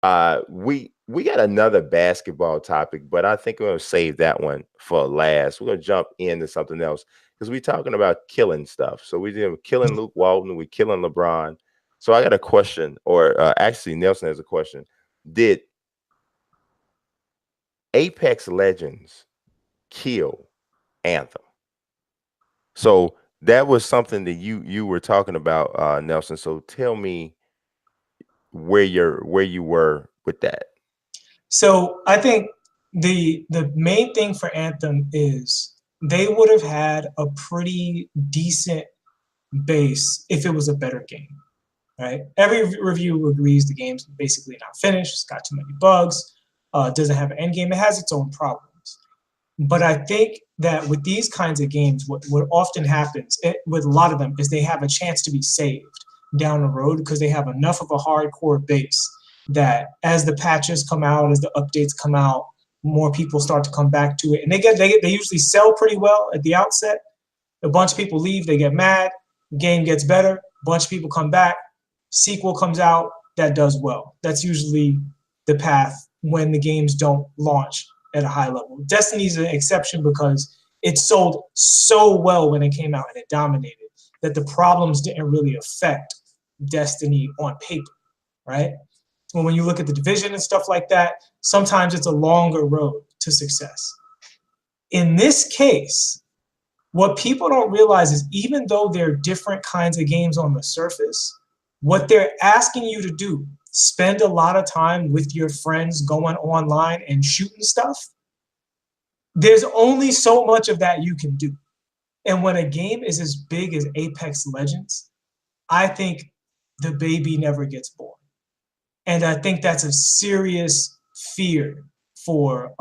We got another basketball topic, but I think we're gonna save that one for last. We're gonna jump into something else because we're talking about killing stuff. So we did killing Luke Walton, we're killing LeBron. So I got a question, or actually Nelson has a question. Did Apex Legends kill Anthem? So that was something that you were talking about, Nelson. So tell me where you were with that. So I think the main thing for Anthem is they would have had a pretty decent base if it was a better game, right? Every review agrees the game's basically not finished. It's got too many bugs. Doesn't have an end game. It has its own problems. But I think that with these kinds of games, what often happens with a lot of them is they have a chance to be saved down the road because they have enough of a hardcore base that as the patches come out, as the updates come out, more people start to come back to it, and they usually sell pretty well at the outset. A bunch of people leave, they get mad, game gets better, a bunch of people come back, sequel comes out that does well. That's usually the path when the games don't launch at a high level. Destiny's an exception because it sold so well when it came out and it dominated that the problems didn't really affect Destiny on paper, right? When you look at the division and stuff like that, sometimes it's a longer road to success. In this case, what people don't realize is even though they're different kinds of games on the surface, what they're asking you to do, spend a lot of time with your friends going online and shooting stuff, there's only so much of that you can do. And when a game is as big as Apex Legends, I think the baby never gets born. And I think that's a serious fear for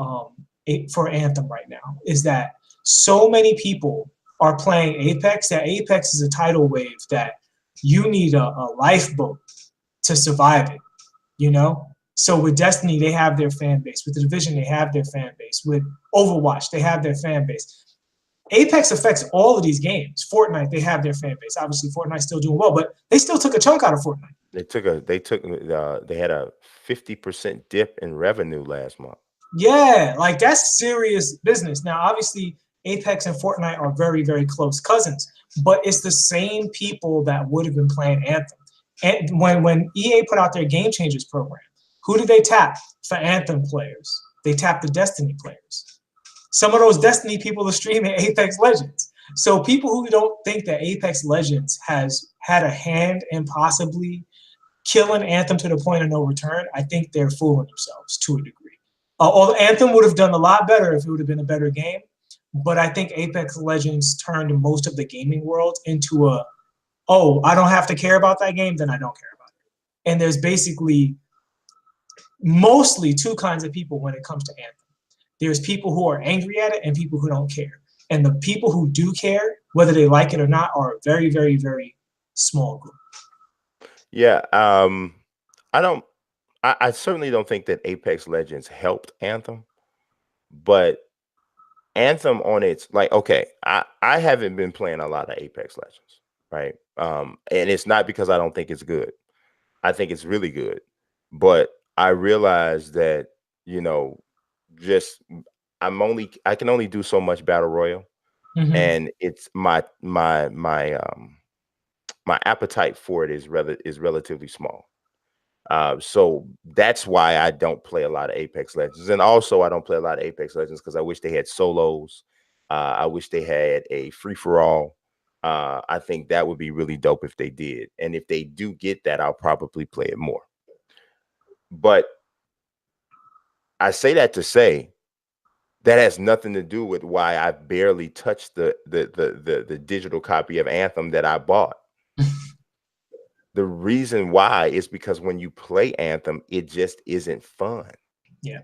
Anthem right now, is that so many people are playing Apex that Apex is a tidal wave that you need a lifeboat to survive it, you know? So with Destiny, they have their fan base. With the Division, they have their fan base. With Overwatch, they have their fan base. Apex affects all of these games. Fortnite, they have their fan base. Obviously, Fortnite's still doing well, but they still took a chunk out of Fortnite. They had a 50% dip in revenue last month. Yeah, like that's serious business. Now, obviously, Apex and Fortnite are very, very close cousins, but it's the same people that would have been playing Anthem. And when EA put out their Game Changers program, who did they tap for Anthem players? They tapped the Destiny players. Some of those Destiny people are streaming Apex Legends. So people who don't think that Apex Legends has had a hand in possibly killing Anthem to the point of no return, I think they're fooling themselves to a degree. Although Anthem would have done a lot better if it would have been a better game, but I think Apex Legends turned most of the gaming world into I don't have to care about that game, then I don't care about it. And there's basically mostly two kinds of people when it comes to Anthem. There's people who are angry at it and people who don't care. And the people who do care, whether they like it or not, are a very, very, very small group. Yeah, I don't. I certainly don't think that Apex Legends helped Anthem, but Anthem on its like okay, I haven't been playing a lot of Apex Legends, right? And it's not because I don't think it's good. I think it's really good, but I realize that you know, just I can only do so much battle royale, Mm-hmm. and it's my appetite for it is relatively small. So that's why I don't play a lot of Apex Legends, and also I don't play a lot of Apex Legends because I wish they had solos. I wish they had a free for all. I think that would be really dope if they did, and if they do get that, I'll probably play it more. But I say that to say that has nothing to do with why I barely touched the digital copy of Anthem that I bought. The reason why is because when you play Anthem, it just isn't fun. Yeah.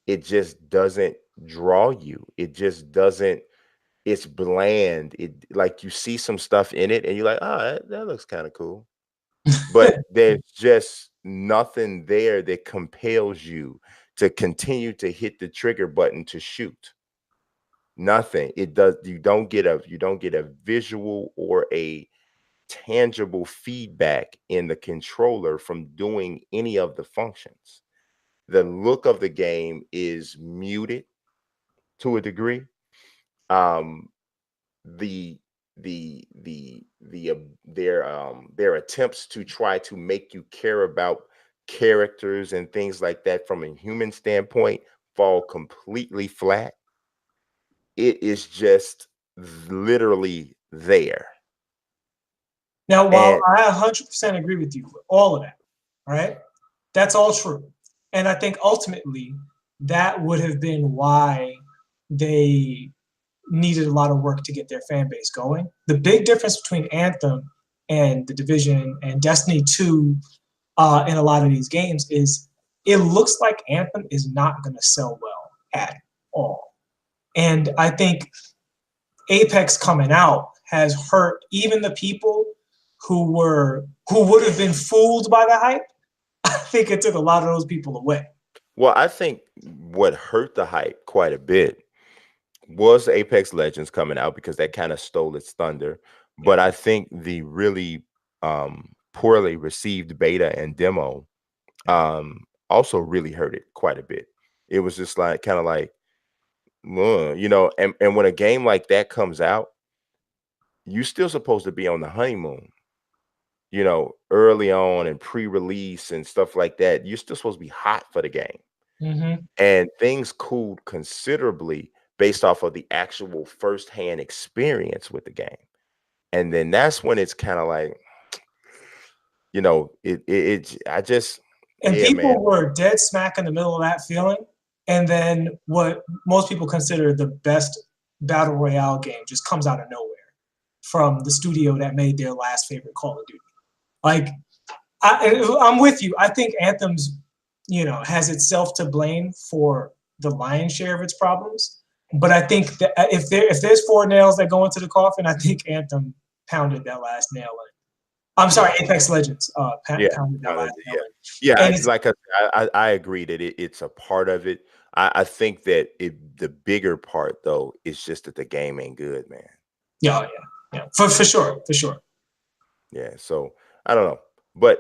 It just doesn't draw you. It just doesn't, it's bland. It like you see some stuff in it and you're like, oh, that looks kind of cool. But there's just nothing there that compels you to continue to hit the trigger button to shoot. Nothing. It does, you don't get a visual or tangible feedback in the controller from doing any of the functions. The look of the game is muted to a degree. Um, the their attempts to try to make you care about characters and things like that from a human standpoint fall completely flat. It is just literally there. Now, while And I 100% agree with you with all of that, right? That's all true. And I think ultimately that would have been why they needed a lot of work to get their fan base going. The big difference between Anthem and The Division and Destiny 2 in a lot of these games is it looks like Anthem is not going to sell well at all. And I think Apex coming out has hurt even the people who would have been fooled by the hype. I think it took a lot of those people away. well, I think what hurt the hype quite a bit was Apex Legends coming out because that kind of stole its thunder. Yeah. But I think the really poorly received beta and demo also really hurt it quite a bit. It was just like kind of like, you know, and when a game like that comes out, you're still supposed to be on the honeymoon, you know, early on and pre-release and stuff like that. You're still supposed to be hot for the game. Mm-hmm. And things cooled considerably based off of the actual firsthand experience with the game. And then that's when it's kind of like, you know, I just, And yeah, man. people were dead smack in the middle of that feeling. And then what most people consider the best battle royale game just comes out of nowhere from the studio that made their last favorite Call of Duty. Like, I'm with you. I think Anthem's, has itself to blame for the lion's share of its problems. But I think that if there's four nails that go into the coffin, I think Anthem pounded that last nail in. I'm sorry, Yeah. Apex Legends Yeah, pounded that last nail in. yeah. And It's like I agree that it's a part of it. I think that the bigger part though is just that the game ain't good, man. yeah, for sure, for sure. Yeah, so I don't know, but